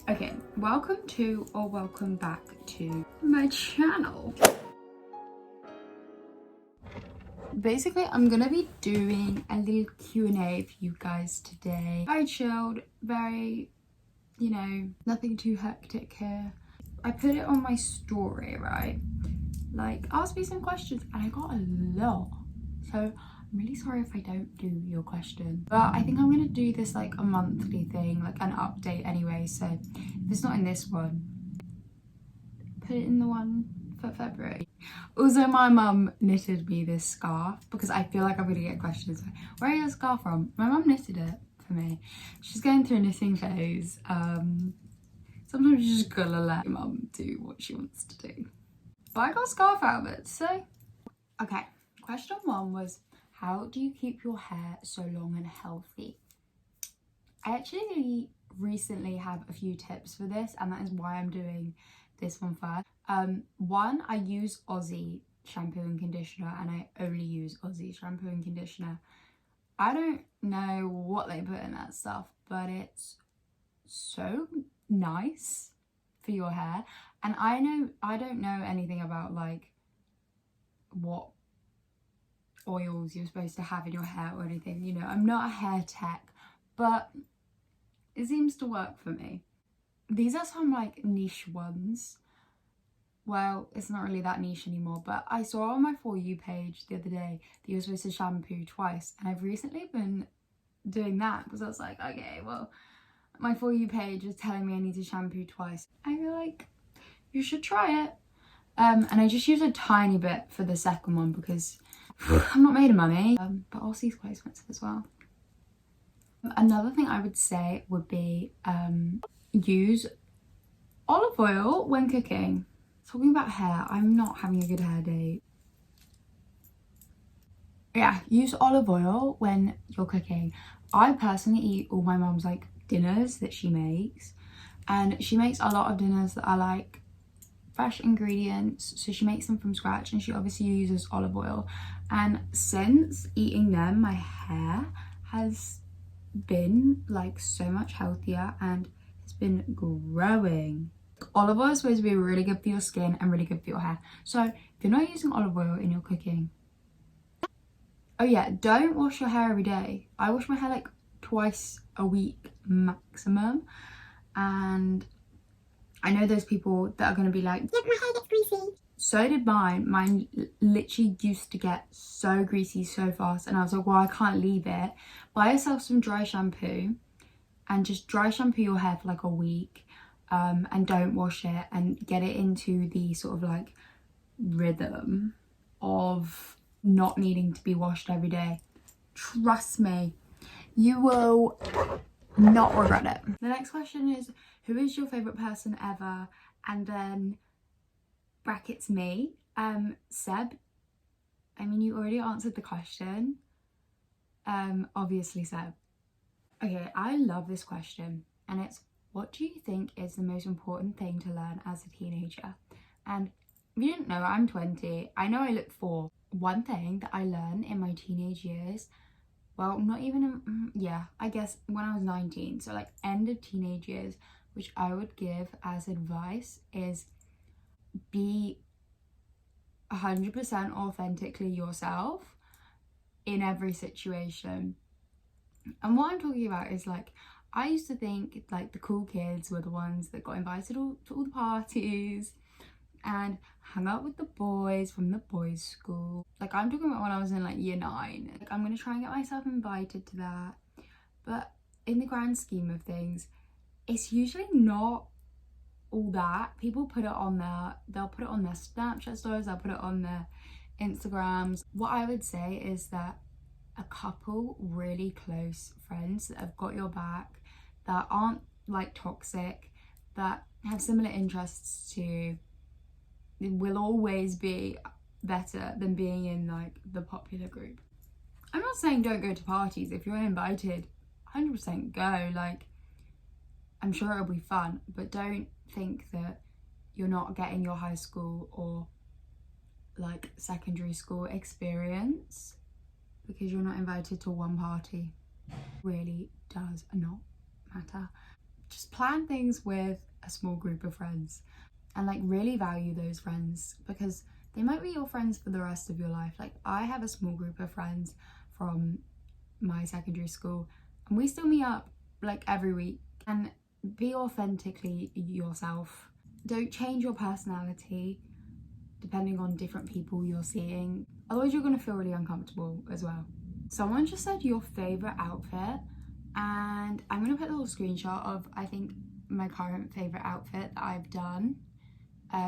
Okay, welcome to or welcome back to my channel. Basically, I'm gonna be doing a little Q&A for you guys today. Very chilled, very, nothing too hectic here. I put it on my story, right? Like, ask me some questions, and I got a lot. So I'm really sorry if I don't do your question, but I think I'm gonna do this like a monthly thing, like an update anyway. So if it's not in this one, put it in the one for February. Also, my mum knitted me this scarf because I feel like I'm gonna get questions. Where are your scarf from? My mum knitted it for me. She's going through a knitting phase. Sometimes you just gotta let your mum do what she wants to do. But I got a scarf out of it, so. Okay, question 1 was, how do you keep your hair so long and healthy? I actually recently have a few tips for this, and that is why I'm doing this one first. One, I use Aussie shampoo and conditioner, and I only use Aussie shampoo and conditioner. I don't know what they put in that stuff, but it's so nice for your hair. And I don't know anything about like what oils you're supposed to have in your hair or anything, you know, I'm not a hair tech, but it seems to work for me. These are some like niche ones. Well, it's not really that niche anymore, but I saw on my For You page the other day that you're supposed to shampoo twice, and I've recently been doing that because I was like, okay, well, my For You page is telling me I need to shampoo twice. I feel like you should try it. And I just use a tiny bit for the second one because I'm not made of money, but Aussie's quite expensive as well. Another thing I would say would be use olive oil when cooking. Talking about hair, I'm not having a good hair day. Yeah, use olive oil when you're cooking. I personally eat all my mum's like dinners that she makes, and she makes a lot of dinners that are like fresh ingredients, so she makes them from scratch, and she obviously uses olive oil. And since eating them, my hair has been like so much healthier and it's been growing. Olive oil is supposed to be really good for your skin and really good for your hair, so if you're not using olive oil in your cooking, oh yeah, don't wash your hair every day. I wash my hair like twice a week maximum, and I know those people that are going to be like, yeah, my hair gets greasy. So did mine. Mine literally used to get so greasy so fast, and I was like, well, I can't leave it. Buy yourself some dry shampoo and just dry shampoo your hair for like a week, and don't wash it, and get it into the sort of like rhythm of not needing to be washed every day. Trust me, you will not regret it. The next question is, who is your favorite person ever? And then brackets me. Seb. I mean, you already answered the question. Obviously Seb. Okay, I love this question, and it's, what do you think is the most important thing to learn as a teenager? And if you didn't know, I'm 20. I know I look 4. One thing that I learned in my teenage years, well, not even, yeah, I guess when I was 19, so like end of teenage years, which I would give as advice is be 100% authentically yourself in every situation. And what I'm talking about is like, I used to think like the cool kids were the ones that got invited to all the parties and hung out with the boys from the boys' school. Like, I'm talking about when I was in like year 9. Like, I'm gonna try and get myself invited to that, but in the grand scheme of things, it's usually not all that. People put it on they'll put it on their Snapchat stories, they'll put it on their Instagrams. What I would say is that a couple really close friends that have got your back, that aren't like toxic, that have similar interests to you, will always be better than being in like the popular group. I'm not saying don't go to parties. If you're invited, 100% go. Like, I'm sure it'll be fun, but don't think that you're not getting your high school or like secondary school experience because you're not invited to one party. Really does not matter. just plan things with a small group of friends and like really value those friends, because they might be your friends for the rest of your life. Like I have a small group of friends from my secondary school and we still meet up like every week. And be authentically yourself. Don't change your personality depending on different people you're seeing, otherwise you're going to feel really uncomfortable as well. Someone just said your favorite outfit, and I'm going to put a little screenshot of, I think, my current favorite outfit that I've done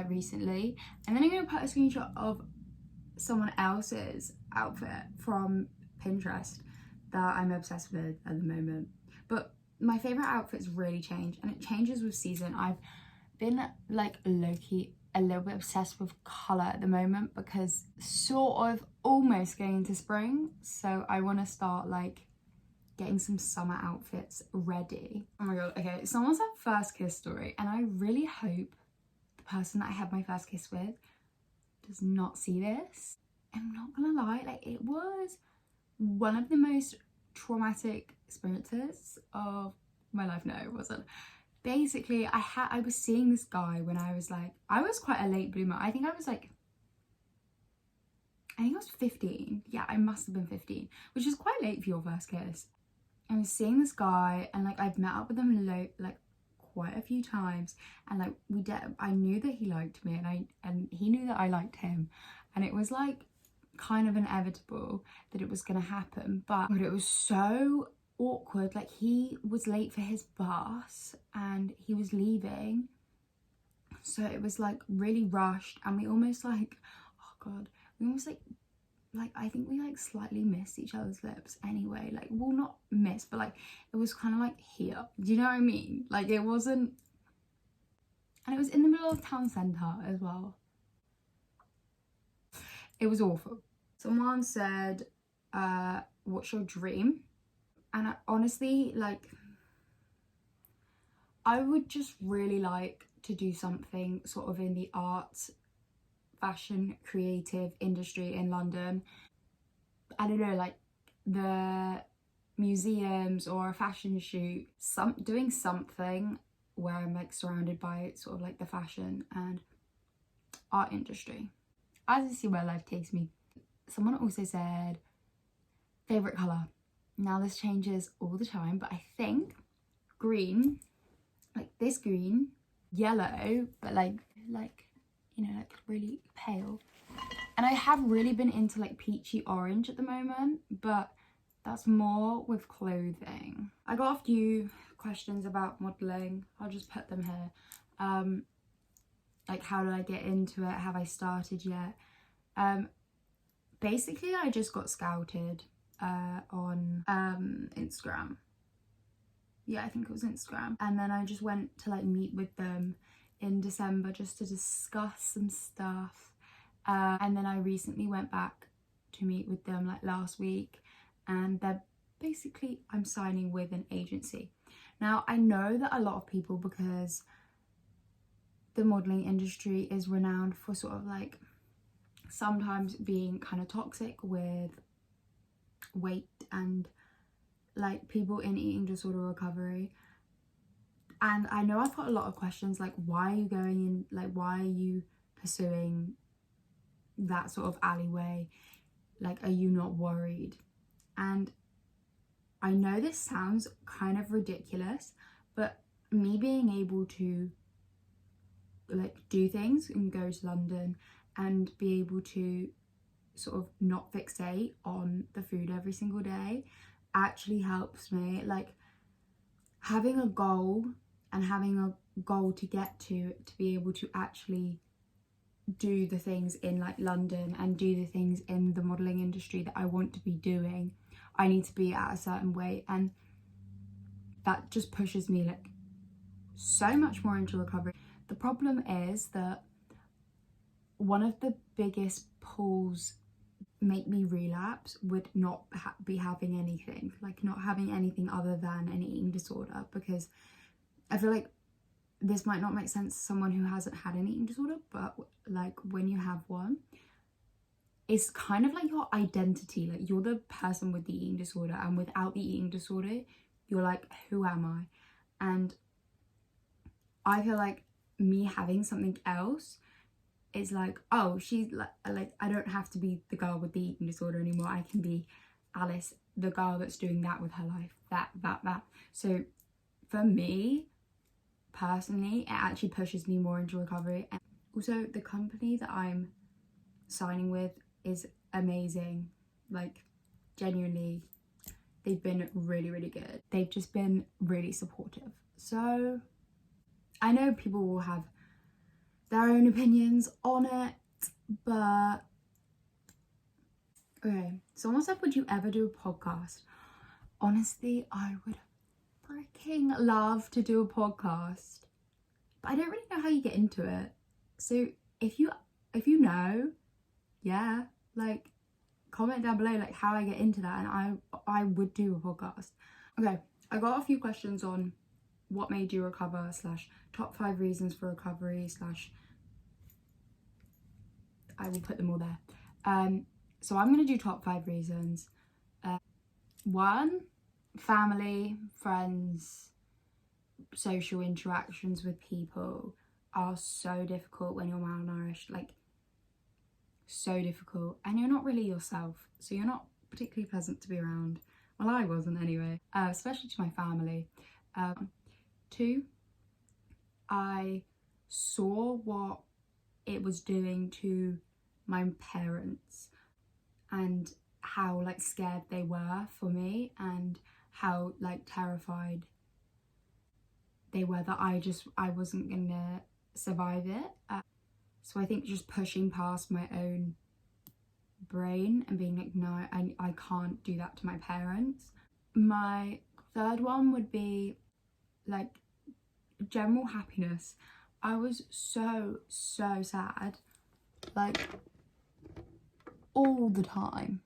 recently, and then I'm going to put a screenshot of someone else's outfit from Pinterest that I'm obsessed with at the moment. But my favorite outfits really change, and it changes with season. I've been like low-key a little bit obsessed with colour at the moment, because sort of almost going into spring, so I want to start like getting some summer outfits ready. Oh my god, okay, someone said first kiss story, and I really hope the person that I had my first kiss with does not see this. I'm not gonna lie, like it was one of the most traumatic experiences of my life. No, it wasn't. Basically, I was seeing this guy when I was quite a late bloomer. I think I was 15. Yeah, I must have been 15, which is quite late for your first kiss. I was seeing this guy, and like I've met up with him quite a few times, and like I knew that he liked me, and he knew that I liked him, and it was like kind of inevitable that it was gonna happen. But it was so awkward. Like he was late for his bus and he was leaving, so it was like really rushed, and we almost like, oh god, we almost like I think we like slightly missed each other's lips anyway. Like, well, not miss, but like it was kind of like here, do you know what I mean? Like it wasn't, and it was in the middle of town centre as well. It was awful. Someone said what's your dream? And I honestly, like, I would just really like to do something sort of in the arts, fashion, creative industry in London. I don't know, like the museums or a fashion shoot, doing something where I'm like surrounded by sort of like the fashion and art industry. As I see where life takes me. Someone also said favorite colour. Now this changes all the time, but I think green, like this green, yellow, but like you know, like really pale. And I have really been into like peachy orange at the moment, but that's more with clothing. I got a few questions about modelling. I'll just put them here. Like, how did I get into it? Have I started yet? Basically, I just got scouted on Instagram. Yeah, I think it was Instagram. And then I just went to like meet with them in December just to discuss some stuff. And then I recently went back to meet with them like last week, and I'm signing with an agency. Now, I know that a lot of people, because the modelling industry is renowned for sort of like sometimes being kind of toxic with weight and like people in eating disorder recovery. And I know I've got a lot of questions like, why are you going in, like why are you pursuing that sort of alleyway? Like, are you not worried? And I know this sounds kind of ridiculous, but me being able to like do things and go to London and be able to sort of not fixate on the food every single day actually helps me. Like, having a goal and having a goal to get to be able to actually do the things in like London and do the things in the modelling industry that I want to be doing, I need to be at a certain weight, and that just pushes me like so much more into recovery. The problem is that one of the biggest pulls make me relapse would not be having anything, like not having anything other than an eating disorder, because I feel like this might not make sense to someone who hasn't had an eating disorder, but like when you have one, it's kind of like your identity. Like, you're the person with the eating disorder, and without the eating disorder, you're like, who am I? And I feel like me having something else is like, oh, she's like I don't have to be the girl with the eating disorder anymore. I can be Alice, the girl that's doing that with her life, that. So for me personally, it actually pushes me more into recovery. And also the company that I'm signing with is amazing. Like, genuinely, they've been really, really good. They've just been really supportive. So I know people will have their own opinions on it, but okay, someone said, would you ever do a podcast? Honestly, I would freaking love to do a podcast, but I don't really know how you get into it. So if you know, yeah, like, comment down below like how I get into that, and I would do a podcast. Okay, I got a few questions on what made you recover / top 5 reasons for recovery / I will put them all there. So I'm gonna do top 5 reasons. 1, family, friends, social interactions with people are so difficult when you're malnourished, like so difficult, and you're not really yourself, so you're not particularly pleasant to be around. Well, I wasn't anyway, especially to my family. 2, I saw what it was doing to my parents and how like scared they were for me and how like terrified they were that I wasn't gonna survive it. So I think just pushing past my own brain and being like, no, I can't do that to my parents. My 3rd one would be like general happiness. I was so sad, like all the time,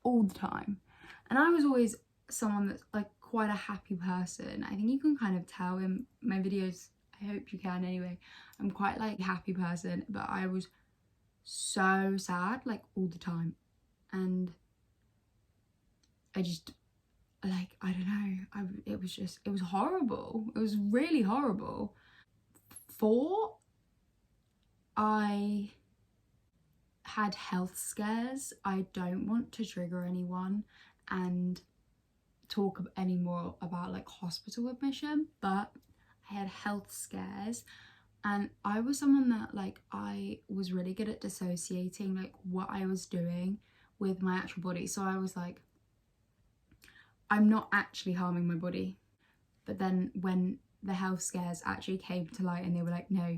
and I was always someone that's like quite a happy person. I think you can kind of tell in my videos, I hope you can anyway. I'm quite like a happy person, but I was so sad like all the time, and I just like, I don't know, it was horrible. It was really horrible. 4, I had health scares. I don't want to trigger anyone and talk any more about like hospital admission, but I had health scares, and I was someone that like I was really good at dissociating like what I was doing with my actual body. So I was like, I'm not actually harming my body. But then when the health scares actually came to light and they were like, no,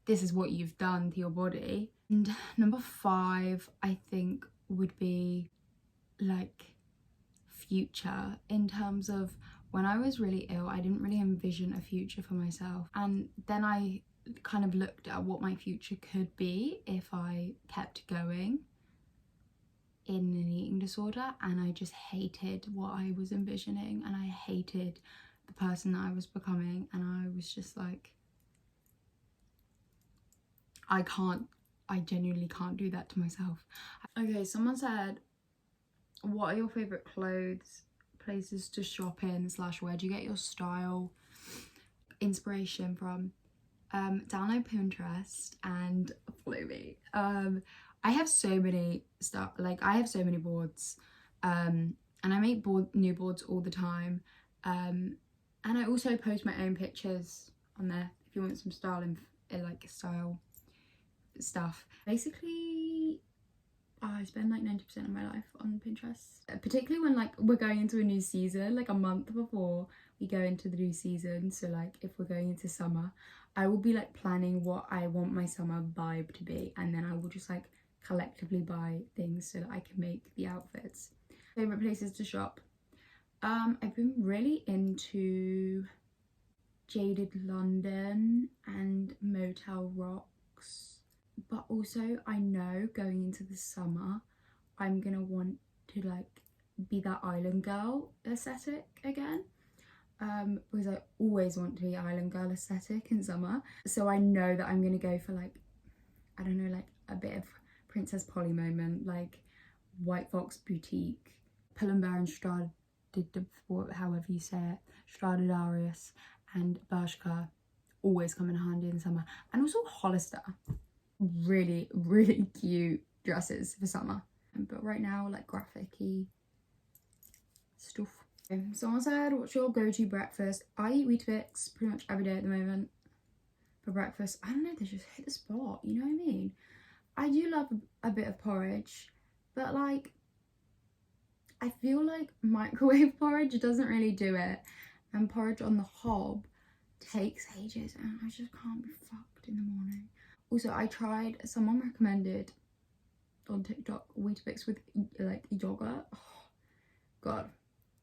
this is what you've done to your body. And number 5, I think, would be like future, in terms of when I was really ill, I didn't really envision a future for myself. And then I kind of looked at what my future could be if I kept going in an eating disorder, and I just hated what I was envisioning, and I hated the person that I was becoming, and I was just like, I genuinely can't do that to myself. Okay, someone said, what are your favourite clothes, places to shop in / where do you get your style inspiration from? Download Pinterest and follow me. I have so many stuff, like I have so many boards, and I make new boards all the time, and I also post my own pictures on there if you want some style like style stuff. Basically, I spend like 90% of my life on Pinterest, particularly when like we're going into a new season, like a month before we go into the new season. So like if we're going into summer, I will be like planning what I want my summer vibe to be, and then I will just like collectively buy things so that I can make the outfits. Favorite places to shop? I've been really into Jaded London and Motel Rocks, but also I know going into the summer I'm gonna want to like be that island girl aesthetic again, because I always want to be island girl aesthetic in summer. So I know that I'm gonna go for like, I don't know, like a bit of Princess Polly moment, like White Fox Boutique, Pull&Bear and Strada, however you say it, Stradivarius, and Bershka always come in handy in summer. And also Hollister, really, really cute dresses for summer. But right now, like graphic-y stuff. Someone said, what's your go-to breakfast? I eat Weetabix pretty much every day at the moment for breakfast. I don't know, they just hit the spot, you know what I mean? I do love a bit of porridge, but like, I feel like microwave porridge doesn't really do it. And porridge on the hob takes ages and I just can't be fucked in the morning. Also, I tried, someone recommended on TikTok Weetabix with like yogurt. Oh, God.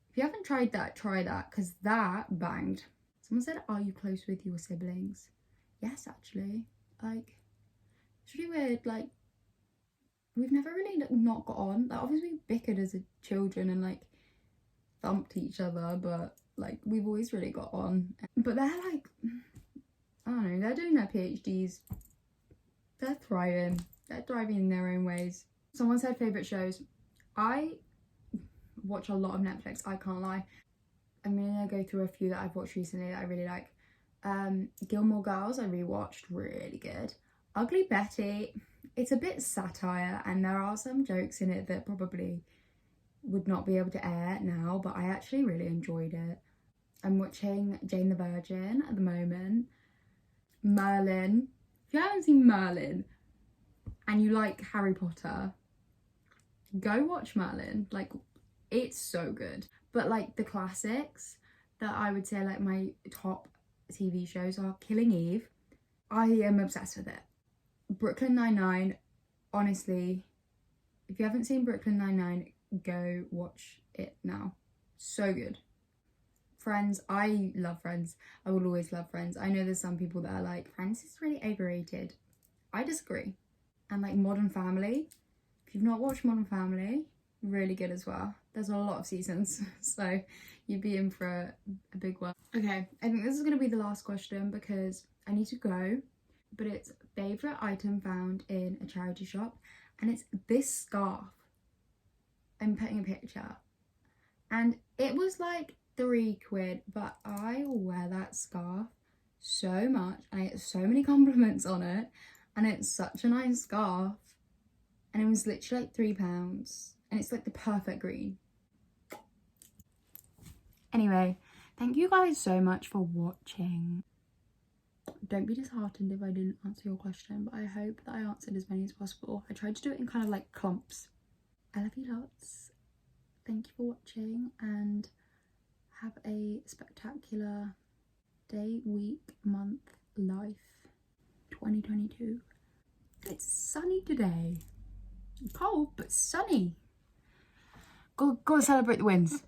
If you haven't tried that, try that, because that banged. Someone said, are you close with your siblings? Yes, actually. Like, it's really weird. Like, we've never really not got on. Like, obviously we bickered as children and like thumped each other, but like we've always really got on. But they're like, I don't know, they're doing their PhDs. They're thriving. They're thriving in their own ways. Someone said favourite shows. I watch a lot of Netflix, I can't lie. I'm gonna go through a few that I've watched recently that I really like. Gilmore Girls, I rewatched, really good. Ugly Betty, it's a bit satire and there are some jokes in it that probably would not be able to air now, but I actually really enjoyed it. I'm watching Jane the Virgin at the moment. Merlin. If you haven't seen Merlin and you like Harry Potter, go watch Merlin. Like, it's so good. But like the classics that I would say like my top TV shows are Killing Eve. I am obsessed with it. Brooklyn Nine-Nine, honestly, if you haven't seen Brooklyn Nine-Nine, go watch it now. So good. Friends, I love Friends. I will always love Friends. I know there's some people that are like, Friends is really overrated. I disagree. And like Modern Family, if you've not watched Modern Family, really good as well. There's a lot of seasons, so you'd be in for a big one. Okay, I think this is going to be the last question because I need to go, but it's favourite item found in a charity shop, and it's this scarf. I'm putting a picture, and it was like £3, but I will wear that scarf so much, and I get so many compliments on it, and it's such a nice scarf, and it was literally like £3. And it's like the perfect green. Anyway, thank you guys so much for watching. Don't be disheartened if I didn't answer your question, but I hope that I answered as many as possible. I tried to do it in kind of like clumps. I love you lots. Thank you for watching and have a spectacular day, week, month, life 2022. It's sunny today. Cold, but sunny. Go celebrate the wins.